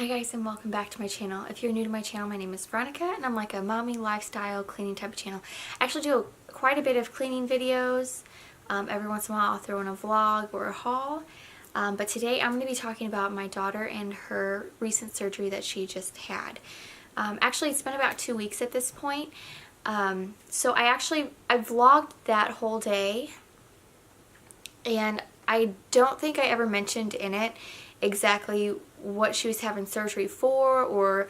Hi guys, and welcome back to my channel. If you're new to my channel, my name is Veronica and I'm like a mommy lifestyle cleaning type of channel. I actually do quite a bit of cleaning videos. Every once in a while I'll throw in a vlog or a haul. But today I'm going to be talking about my daughter and her recent surgery that she just had. Actually, it's been about 2 weeks at this point. So I vlogged that whole day, and I don't think I ever mentioned in it exactly what she was having surgery for or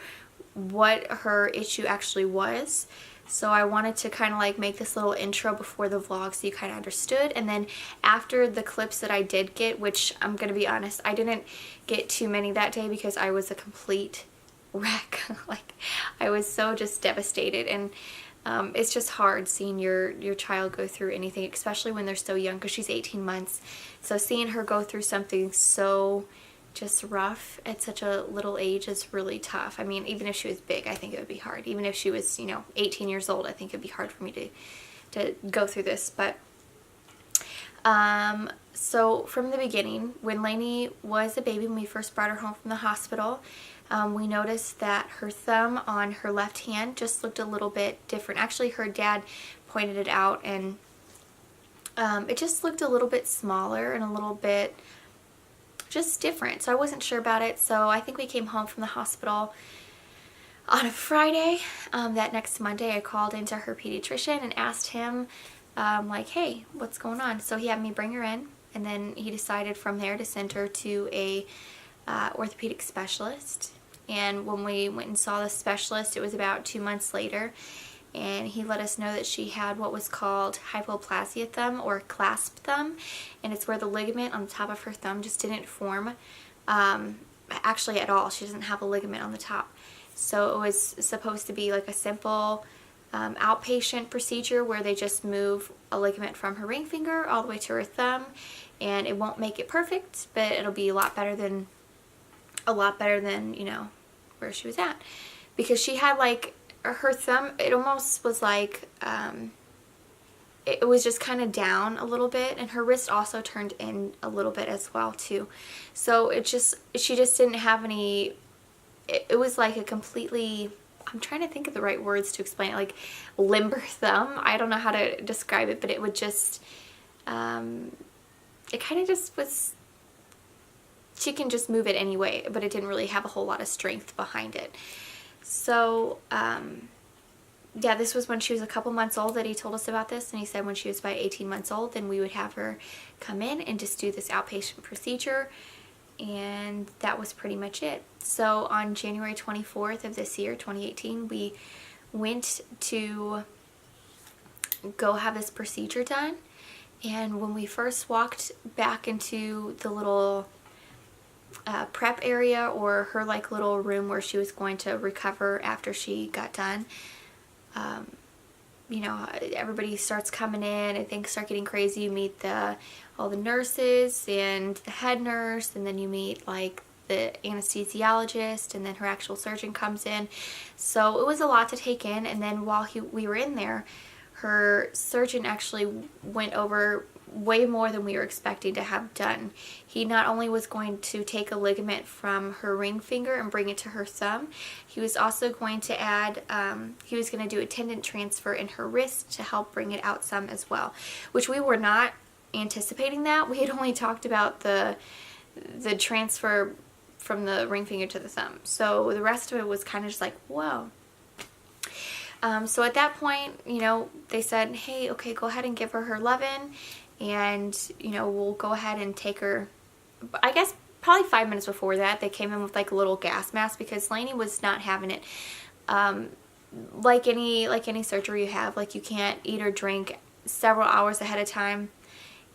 what her issue actually was. So I wanted to kind of like make this little intro before the vlog so you kind of understood. And then after the clips that I did get, which I'm going to be honest, I didn't get too many that day because I was a complete wreck. Like, I was so just devastated, and it's just hard seeing your child go through anything, especially when they're so young, because she's 18 months. So seeing her go through something so just rough at such a little age is really tough. I mean, even if she was big, I think it would be hard. Even if she was, 18 years old, I think it'd be hard for me to go through this. But so from the beginning, when Lainey was a baby, when we first brought her home from the hospital, we noticed that her thumb on her left hand just looked a little bit different. Actually, her dad pointed it out, and it just looked a little bit smaller and a little bit just different. So I wasn't sure about it. So I think we came home from the hospital on a Friday. That next Monday I called into her pediatrician and asked him like, hey, what's going on? So he had me bring her in, and then he decided from there to send her to a orthopedic specialist. And when we went and saw the specialist, it was about 2 months later, and he let us know that she had what was called hypoplasia thumb, or CLasp thumb, and it's where the ligament on the top of her thumb just didn't form actually at all. She doesn't have a ligament on the top. So it was supposed to be like a simple outpatient procedure where they just move a ligament from her ring finger all the way to her thumb, and it won't make it perfect, but it'll be a lot better than where she was at, because she had like her thumb, it almost was like it was just kind of down a little bit, and her wrist also turned in a little bit as well too. So she just didn't have any, it was like a completely, I'm trying to think of the right words to explain it, like limber thumb. I don't know how to describe it, but it would just it kind of just was, she can just move it anyway, but it didn't really have a whole lot of strength behind it. So, yeah, this was when she was a couple months old that he told us about this, and he said when she was about 18 months old, then we would have her come in and just do this outpatient procedure, and that was pretty much it. So on January 24th of this year, 2018, we went to go have this procedure done, and when we first walked back into the little prep area, or her like little room where she was going to recover after she got done, everybody starts coming in and things start getting crazy. You meet all the nurses and the head nurse, and then you meet like the anesthesiologist, and then her actual surgeon comes in. So it was a lot to take in. And then while we were in there, her surgeon actually went over way more than we were expecting to have done. He not only was going to take a ligament from her ring finger and bring it to her thumb, he was also going to add, he was going to do a tendon transfer in her wrist to help bring it out some as well, which we were not anticipating that. We had only talked about the transfer from the ring finger to the thumb. So the rest of it was kind of just like, whoa. So at that point, they said, hey, okay, go ahead and give her lovin', and, we'll go ahead and take her. I guess probably 5 minutes before that, they came in with like a little gas mask, because Lainey was not having it. Like any surgery you have, like you can't eat or drink several hours ahead of time.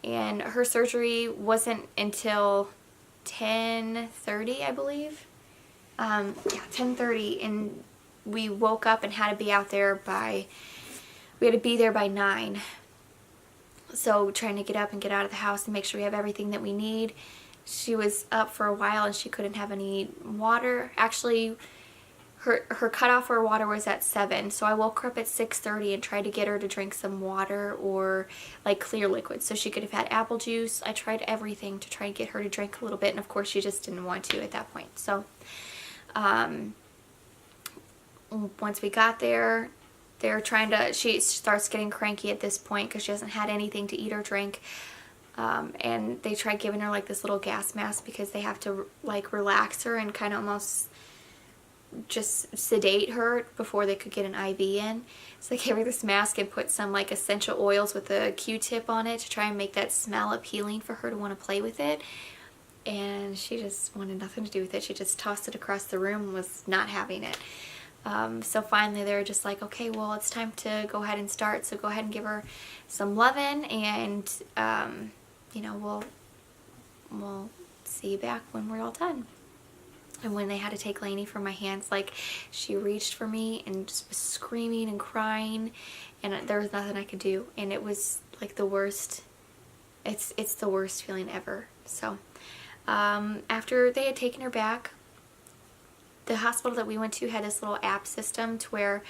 And her surgery wasn't until 10:30, I believe. Yeah, 10:30, and we woke up and had to be out there we had to be there by 9. So trying to get up and get out of the house and make sure we have everything that we need. She was up for a while and she couldn't have any water. Actually, her cutoff for water was at 7. So I woke her up at 6:30 and tried to get her to drink some water or like clear liquid so she could have had apple juice. I tried everything to try and get her to drink a little bit, and of course she just didn't want to at that point. So Once we got there, she starts getting cranky at this point because she hasn't had anything to eat or drink. And they tried giving her like this little gas mask because they have to like relax her and kind of almost just sedate her before they could get an IV in. So they gave her this mask and put some like essential oils with a Q-tip on it to try and make that smell appealing for her to want to play with it. And she just wanted nothing to do with it. She just tossed it across the room and was not having it. So finally they were just like, okay, well, it's time to go ahead and start. So go ahead and give her some loving, and you know, we'll see you back when we're all done. And when they had to take Lainey from my hands, like, she reached for me and just was screaming and crying, and there was nothing I could do. And it was like the worst. It's the worst feeling ever. So after they had taken her back, the hospital that we went to had this little app system to where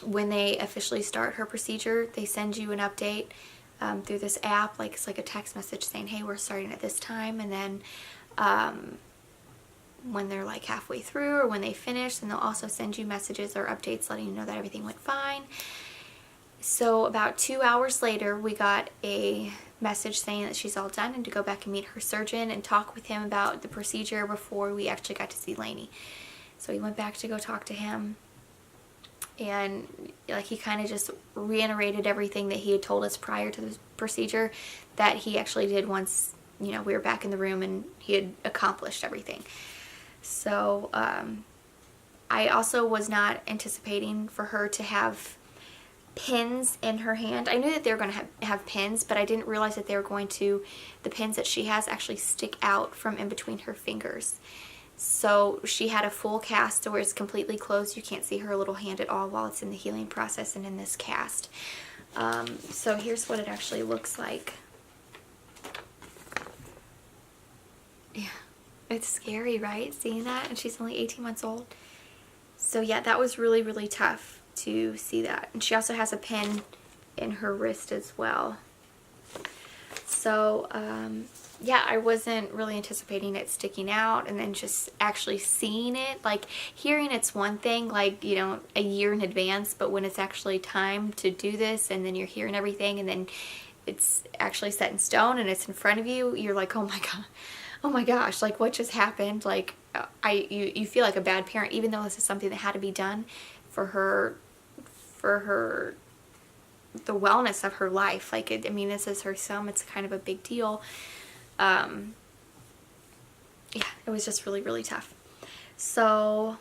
when they officially start her procedure, they send you an update through this app. Like, it's like a text message saying, hey, we're starting at this time. And then when they're like halfway through or when they finish, then they'll also send you messages or updates letting you know that everything went fine. So about 2 hours later, we got a message saying that she's all done and to go back and meet her surgeon and talk with him about the procedure before we actually got to see Lainey. So we went back to go talk to him, and like, he kind of just reiterated everything that he had told us prior to the procedure that he actually did once, you know, we were back in the room and he had accomplished everything. So I also was not anticipating for her to have pins in her hand. I knew that they were going to have pins, but I didn't realize that they were going to, the pins that she has actually stick out from in between her fingers. So she had a full cast to where it's completely closed. You can't see her little hand at all while it's in the healing process and in this cast. So here's what it actually looks like. Yeah, it's scary, right? Seeing that, and she's only 18 months old. So yeah, that was really, really tough to see that. And she also has a pin in her wrist as well. So yeah, I wasn't really anticipating it sticking out, and then just actually seeing it, like, hearing it's one thing, like, you know, a year in advance, but when it's actually time to do this and then you're hearing everything and then it's actually set in stone and it's in front of you, you're like, oh my god, oh my gosh, like, what just happened? Like, you feel like a bad parent, even though this is something that had to be done for her, the wellness of her life. Like, I mean, this is her son. It's kind of a big deal. Yeah, it was just really, really tough. So,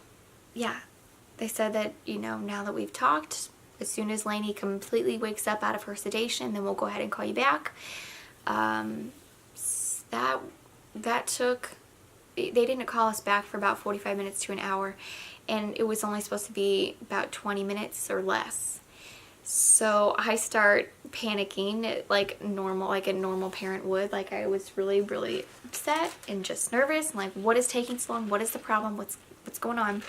yeah, they said that, you know, now that we've talked, as soon as Lainey completely wakes up out of her sedation, then we'll go ahead and call you back. That took, they didn't call us back for about 45 minutes to an hour, and it was only supposed to be about 20 minutes or less. So I start panicking like a normal parent would. Like, I was really, really upset and just nervous. I'm like, what is taking so long? What is the problem? What's going on?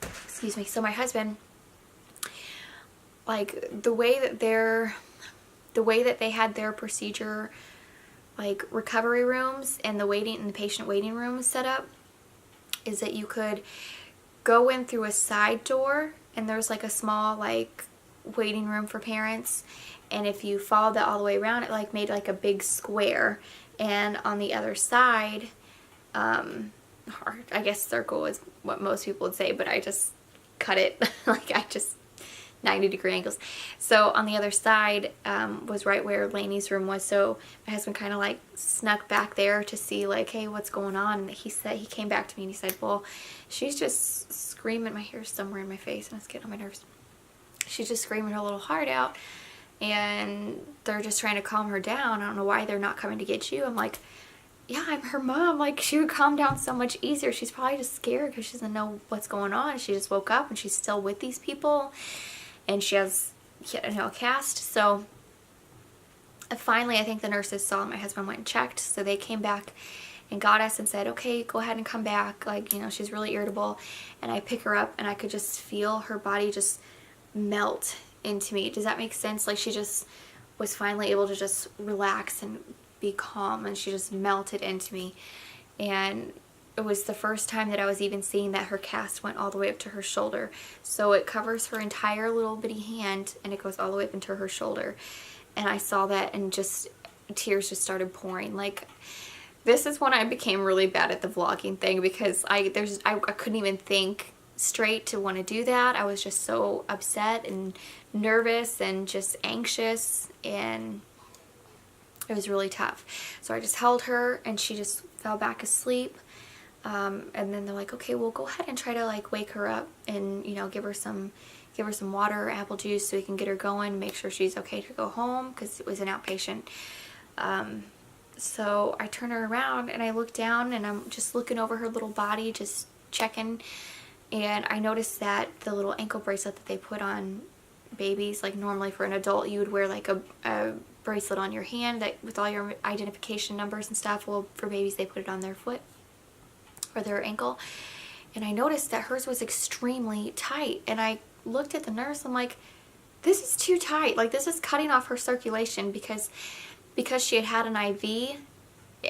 Excuse me. So my husband, like, the way that they had their procedure, like, recovery rooms and the patient waiting rooms set up, is that you could go in through a side door, and there's like a small like waiting room for parents, and if you followed that all the way around, it like made like a big square, and on the other side, or I guess circle is what most people would say, but I just cut it like, I just 90-degree angles. So on the other side was right where Lainey's room was. So my husband kind of like snuck back there to see like, hey, what's going on? And he came back to me and he said, well, she's just screaming. My hair's somewhere in my face and it's getting on my nerves. She's just screaming her little heart out, and they're just trying to calm her down. I don't know why they're not coming to get you. I'm like, yeah, I'm her mom. Like, she would calm down so much easier. She's probably just scared because she doesn't know what's going on. She just woke up and she's still with these people, and she has, you know, a cast. So finally, I think the nurses saw my husband went and checked. So they came back and got us and said, okay, go ahead and come back. Like, you know, she's really irritable. And I pick her up and I could just feel her body just melt into me. Does that make sense? Like, she just was finally able to just relax and be calm, and she just melted into me. And it was the first time that I was even seeing that her cast went all the way up to her shoulder. So it covers her entire little bitty hand, and it goes all the way up into her shoulder. And I saw that, and just tears just started pouring. Like, this is when I became really bad at the vlogging thing, because I couldn't even think straight to want to do that. I was just so upset and nervous and just anxious, and it was really tough. So I just held her, and she just fell back asleep. And then they're like, okay, we'll go ahead and try to like wake her up, and you know, give her some water or apple juice so we can get her going, make sure she's okay to go home, because it was an outpatient. So I turn her around, and I look down, and I'm just looking over her little body, just checking, and I noticed that the little ankle bracelet that they put on babies, like normally for an adult you would wear like a bracelet on your hand that with all your identification numbers and stuff. Well, for babies they put it on their foot or their ankle, and I noticed that hers was extremely tight, and I looked at the nurse. I'm like, this is too tight, like this is cutting off her circulation, because she had had an IV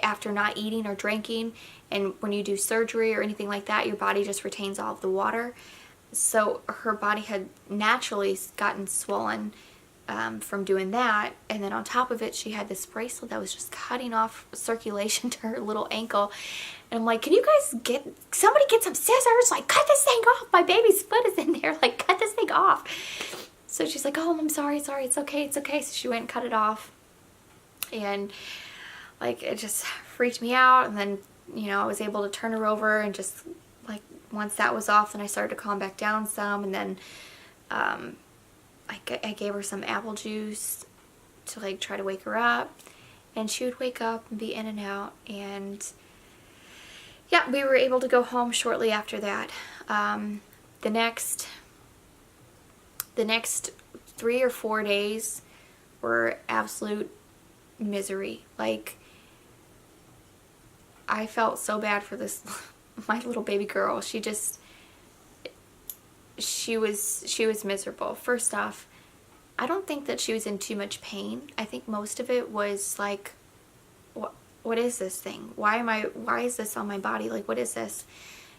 after not eating or drinking, and when you do surgery or anything like that, your body just retains all of the water. So her body had naturally gotten swollen from doing that, and then on top of it she had this bracelet that was just cutting off circulation to her little ankle. And I'm like, can you guys somebody get some scissors, like cut this thing off, my baby's foot is in there, like cut this thing off. So she's like, oh, I'm sorry, it's okay. So she went and cut it off, and like it just freaked me out. And then, you know, I was able to turn her over, and just like once that was off, then I started to calm back down some, and then I gave her some apple juice to like try to wake her up, and she would wake up and be in and out. And yeah, we were able to go home shortly after that. The next 3 or 4 days were absolute misery. Like, I felt so bad for this my little baby girl. She was miserable. First off, I don't think that she was in too much pain. I think most of it was like, what is this thing? Why is this on my body? Like, what is this?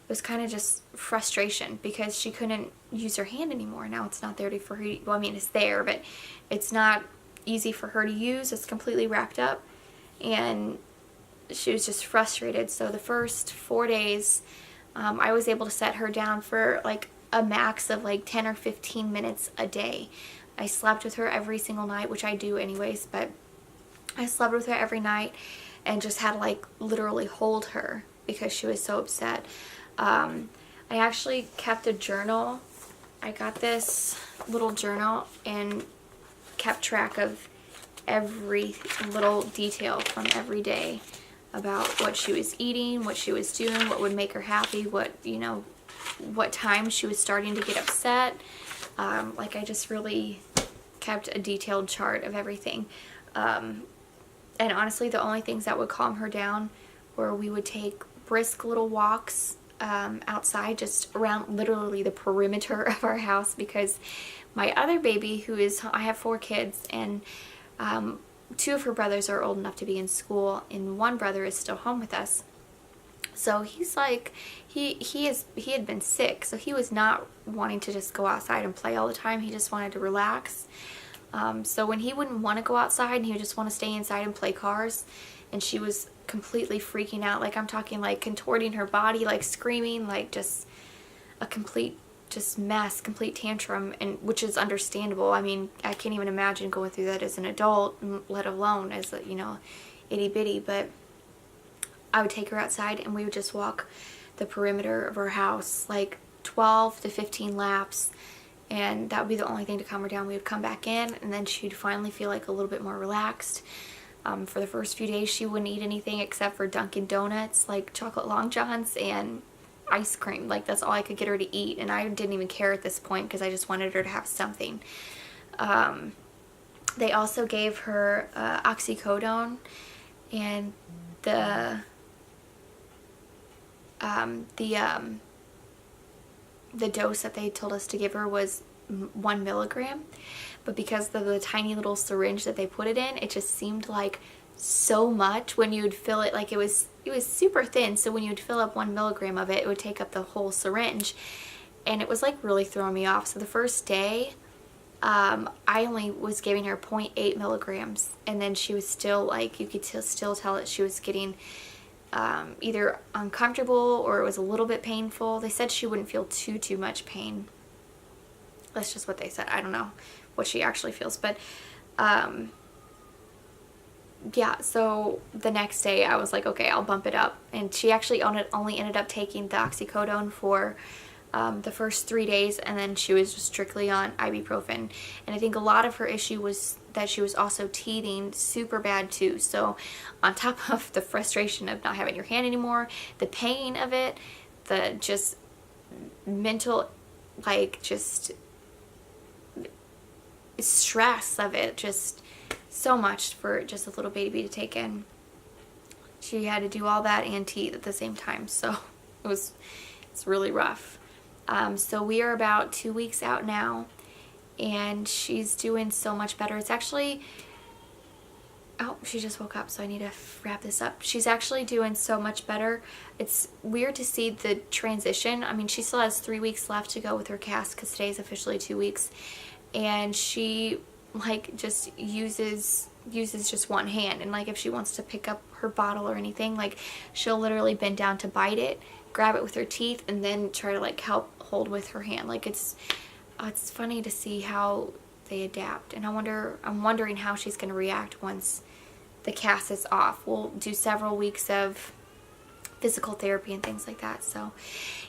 It was kind of just frustration, because she couldn't use her hand anymore. Now it's not there for her. Well, I mean, it's there, but it's not easy for her to use. It's completely wrapped up, and she was just frustrated. So the first 4 days, I was able to set her down for like a max of like 10 or 15 minutes a day. I slept with her every single night, which I do anyways, but I slept with her every night and just had to like literally hold her because she was so upset. I actually kept a journal. I got this little journal and kept track of every little detail from every day about what she was eating, what she was doing, what would make her happy, what time she was starting to get upset. Like, I just really kept a detailed chart of everything. And honestly, the only things that would calm her down were we would take brisk little walks outside, just around literally the perimeter of our house, because my other baby, I have 4 kids, and 2 of her brothers are old enough to be in school, and 1 brother is still home with us. So he's like, he had been sick, so he was not wanting to just go outside and play all the time. He just wanted to relax. So when he wouldn't want to go outside and he would just want to stay inside and play cars, and she was completely freaking out, like I'm talking like contorting her body, like screaming, like just a complete mess, complete tantrum, and which is understandable. I mean, I can't even imagine going through that as an adult, let alone as a, itty bitty. But I would take her outside and we would just walk the perimeter of our house, like 12 to 15 laps, and that would be the only thing to calm her down. We would come back in, and then she'd finally feel like a little bit more relaxed. For the first few days, she wouldn't eat anything except for Dunkin' Donuts, like chocolate Long Johns, and ice cream. Like, that's all I could get her to eat, and I didn't even care at this point because I just wanted her to have something. They also gave her oxycodone, and the dose that they told us to give her was 1 milligram, but because of the tiny little syringe that they put it in, it just seemed like so much when you would fill it, like it was super thin, so when you would fill up 1 milligram of it, it would take up the whole syringe, and it was like really throwing me off. So the first day, I only was giving her 0.8 milligrams, and then she was still like, you could still tell that she was getting either uncomfortable or it was a little bit painful. They said she wouldn't feel too much pain. That's just what they said. I don't know what she actually feels, but yeah, so the next day I was like, okay, I'll bump it up. And she actually only ended up taking the oxycodone for the first 3 days, and then she was just strictly on ibuprofen. And I think a lot of her issue was that she was also teething super bad too. So on top of the frustration of not having your hand anymore, the pain of it, the just mental, like just stress of it, just so much for just a little baby to take in. She had to do all that and teeth at the same time, so it's really rough. So we are about 2 weeks out now, and she's doing so much better. It's actually, oh, she just woke up, so I need to wrap this up. She's actually doing so much better. It's weird to see the transition. I mean, she still has 3 weeks left to go with her cast, because today's officially 2 weeks, and she like just uses just one hand, and like if she wants to pick up her bottle or anything, like she'll literally bend down to bite it, grab it with her teeth, and then try to like help hold with her hand. Like it's funny to see how they adapt, and I'm wondering how she's going to react once the cast is off. We'll do several weeks of physical therapy and things like that. So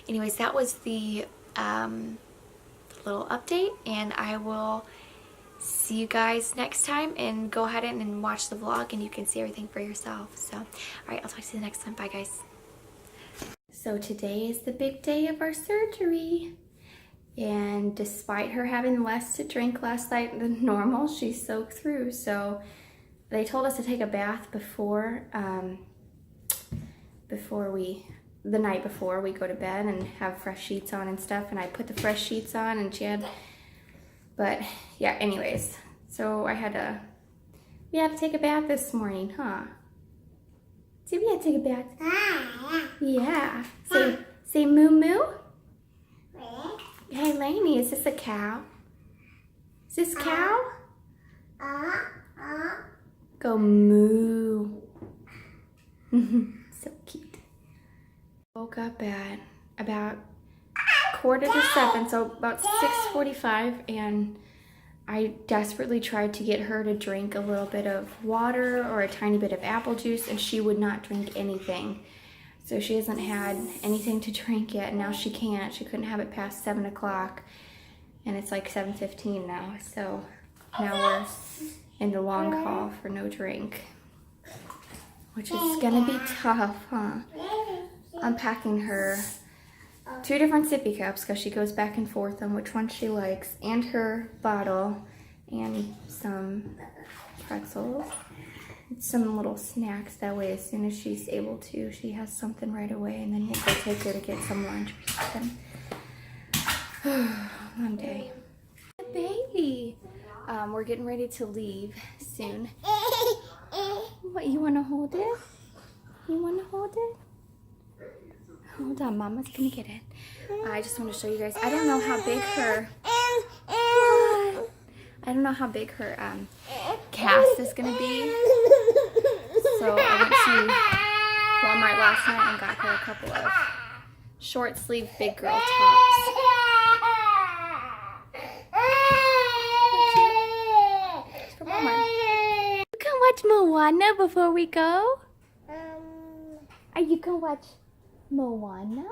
anyways, that was the little update, and I will see you guys next time, and go ahead and watch the vlog and you can see everything for yourself. So alright, I'll talk to you next time. Bye guys. So today is the big day of our surgery, and despite her having less to drink last night than normal, she soaked through. So they told us to take a bath before the night before we go to bed, and have fresh sheets on and stuff, and I put the fresh sheets on, and she had, but yeah, anyways, so we had to take a bath this morning, huh? Did we have to take a bath? Yeah. Say moo moo. Hey Lainey, is this a cow? Is this cow? Go moo. So cute. Woke up at about 6:45, so about 6:45, and I desperately tried to get her to drink a little bit of water or a tiny bit of apple juice, and she would not drink anything. So she hasn't had anything to drink yet, and now she can't. She couldn't have it past 7 o'clock, and it's like 7:15 now. So now we're in the long haul for no drink, which is gonna be tough, huh? I'm packing her 2 different sippy cups, because she goes back and forth on which one she likes, and her bottle, and some pretzels, and some little snacks. That way, as soon as she's able to, she has something right away, and then we'll go take her to get some lunch or something. One day. Baby! We're getting ready to leave soon. What, you want to hold it? You want to hold it? Hold on, Mama's gonna get it. I just want to show you guys. I don't know how big her cast is gonna be. So I went to Walmart last night and got her a couple of short sleeve big girl tops. For Walmart. You can watch Moana before we go. Are you gonna watch Moana?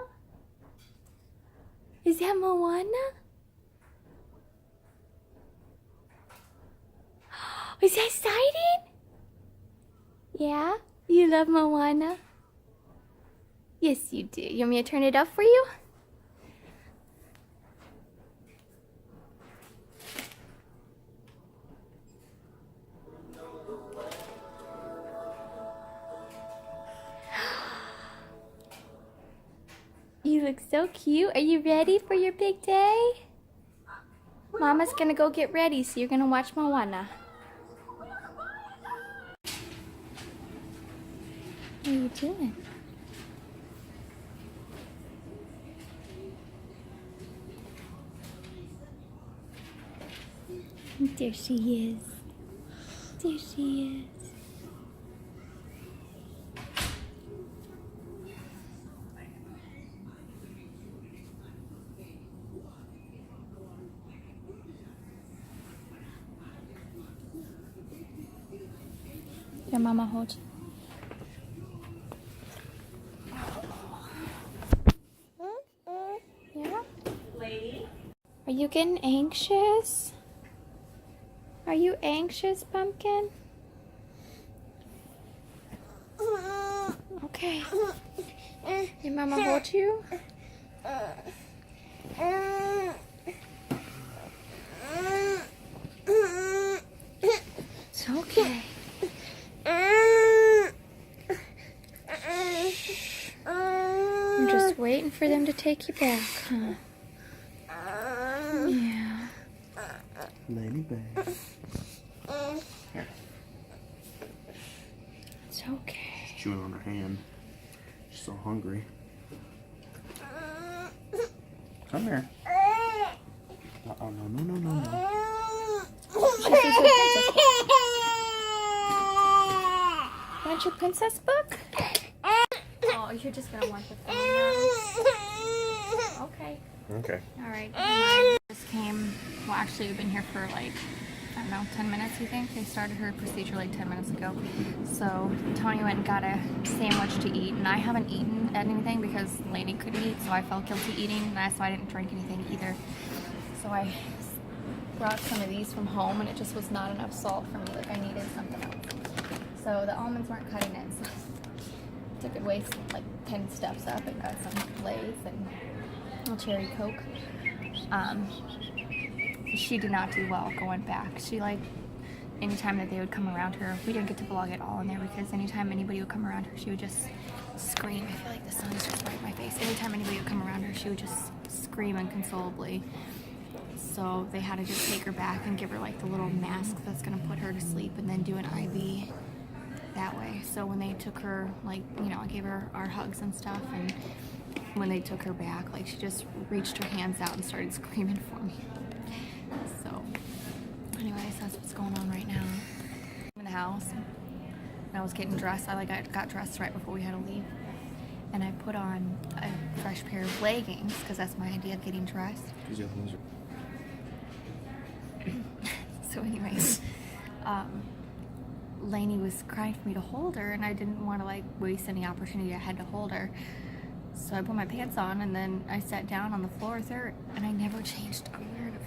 Is that Moana? Is that exciting? Yeah? You love Moana? Yes, you do. You want me to turn it up for you? You look so cute. Are you ready for your big day? Mama's gonna go get ready, so you're gonna watch Moana. you doing? There she is. There she is. Your mama hold you. Yeah? Lady? Are you getting anxious? Are you anxious, Pumpkin? Okay. Your mama hold you? It's okay. I'm just waiting for them to take you back, huh? Yeah. Lainey back. Here. It's okay. She's chewing on her hand. She's so hungry. Come here. Oh, no. Want your princess book? Oh, you're just gonna want the phone now. Okay. Okay. Alright, never mind. Just came, well actually we've been here for like, I don't know, 10 minutes you think? They started her procedure like 10 minutes ago. So Tony went and got a sandwich to eat, and I haven't eaten anything because Lainey couldn't eat, so I felt guilty eating, and that's why I didn't drink anything either. So I brought some of these from home, and it just was not enough salt for me, like I needed something else. So the almonds weren't cutting it, so I took it way like 10 steps up and got some Lay's and a cherry Coke. She did not do well going back. She like, anytime that they would come around her, we didn't get to vlog it all in there because anytime anybody would come around her, she would just scream. I feel like the sun is just right in my face. Anytime anybody would come around her, she would just scream inconsolably. So they had to just take her back and give her like the little mask that's gonna put her to sleep, and then do an IV that way. So when they took her, like, you know, I gave her our hugs and stuff, and when they took her back, like, she just reached her hands out and started screaming for me. So anyways, that's what's going on right now. I'm in the house and I was getting dressed. I got dressed right before we had to leave, and I put on a fresh pair of leggings because that's my idea of getting dressed. So anyways, Lainey was crying for me to hold her, and I didn't want to like waste any opportunity I had to hold her. So I put my pants on, and then I sat down on the floor with her, and I never changed. I'm wearing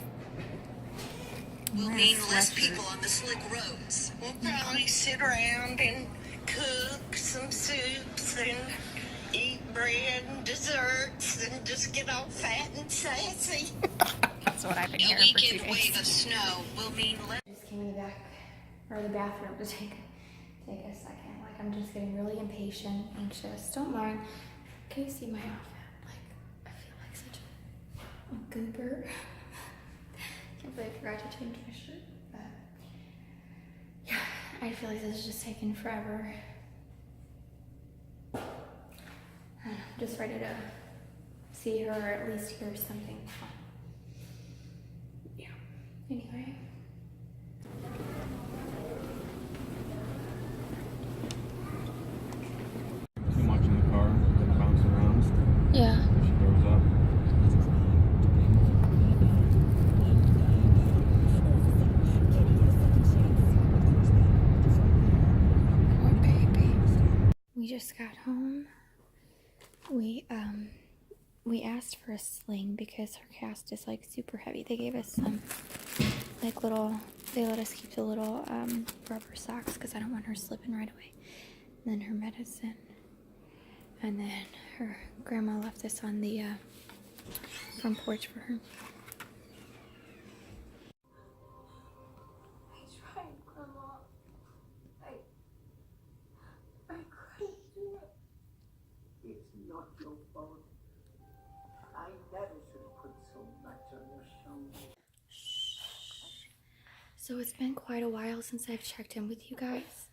We'll mean less people on the slick roads. We'll probably sit around and cook some soups and eat bread and desserts and just get all fat and sassy. That's what I've been hearing for 2 days. A weekend wave of snow will mean less. I just came in the back, or the bathroom to take a second. Like, I'm just getting really impatient, anxious. Don't mind. Can you see my outfit? Like, I feel like such a goober. Can't believe I forgot to change my shirt. But yeah, I feel like this is just taking forever. I'm just ready to see her, or at least hear something fun. Yeah. Anyway. I'm watching the car bounce around. Yeah. She goes up. Poor baby. We just got home. We asked for a sling because her cast is like super heavy. They gave us some like little, they let us keep the little rubber socks because I don't want her slipping right away. And then her medicine. And then her grandma left this on the front porch for her. I tried, Grandma. I cried. It's not your fault. I never should have put so much on your shoulders. So it's been quite a while since I've checked in with you guys.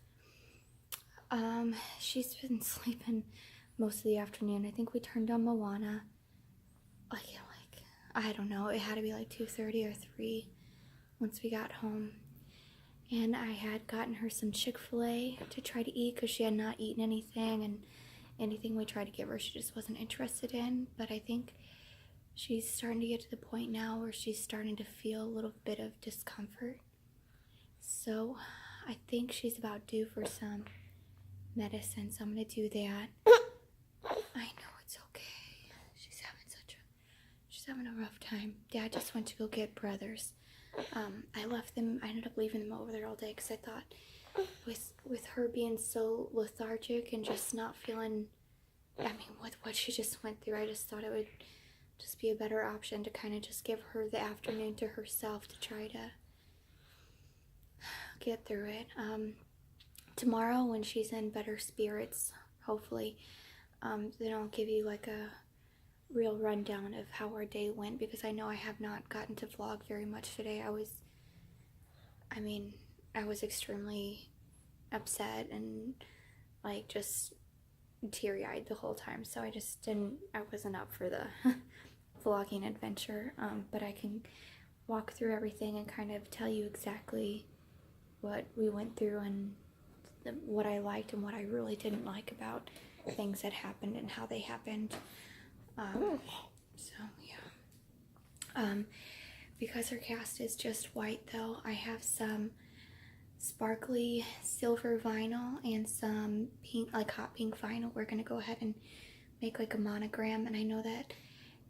She's been sleeping most of the afternoon. I think we turned on Moana. I don't know. It had to be like 2:30 or 3 once we got home. And I had gotten her some Chick-fil-A to try to eat because she had not eaten anything, and anything we tried to give her she just wasn't interested in. But I think she's starting to get to the point now where she's starting to feel a little bit of discomfort. So I think she's about due for some medicine, so I'm gonna do that. I know, it's okay. She's having a rough time. Dad just went to go get Brothers. I ended up leaving them over there all day because I thought with her being so lethargic and just not feeling, with what she just went through, I just thought it would just be a better option to kind of just give her the afternoon to herself to try to get through it. Tomorrow, when she's in better spirits, hopefully, then I'll give you like a real rundown of how our day went, because I know I have not gotten to vlog very much today. I was extremely upset and like just teary-eyed the whole time, so I wasn't up for the vlogging adventure, but I can walk through everything and kind of tell you exactly what we went through and what I liked and what I really didn't like about things that happened and how they happened. So yeah. Because her cast is just white though, I have some sparkly silver vinyl and some pink, like hot pink vinyl. We're gonna go ahead and make like a monogram, and I know that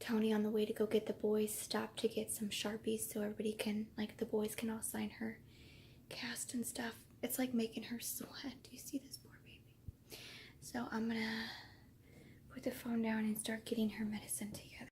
Tony on the way to go get the boys stopped to get some Sharpies so everybody can, like, the boys can all sign her cast and stuff. It's like making her sweat. Do you see this poor baby? So I'm gonna put the phone down and start getting her medicine together.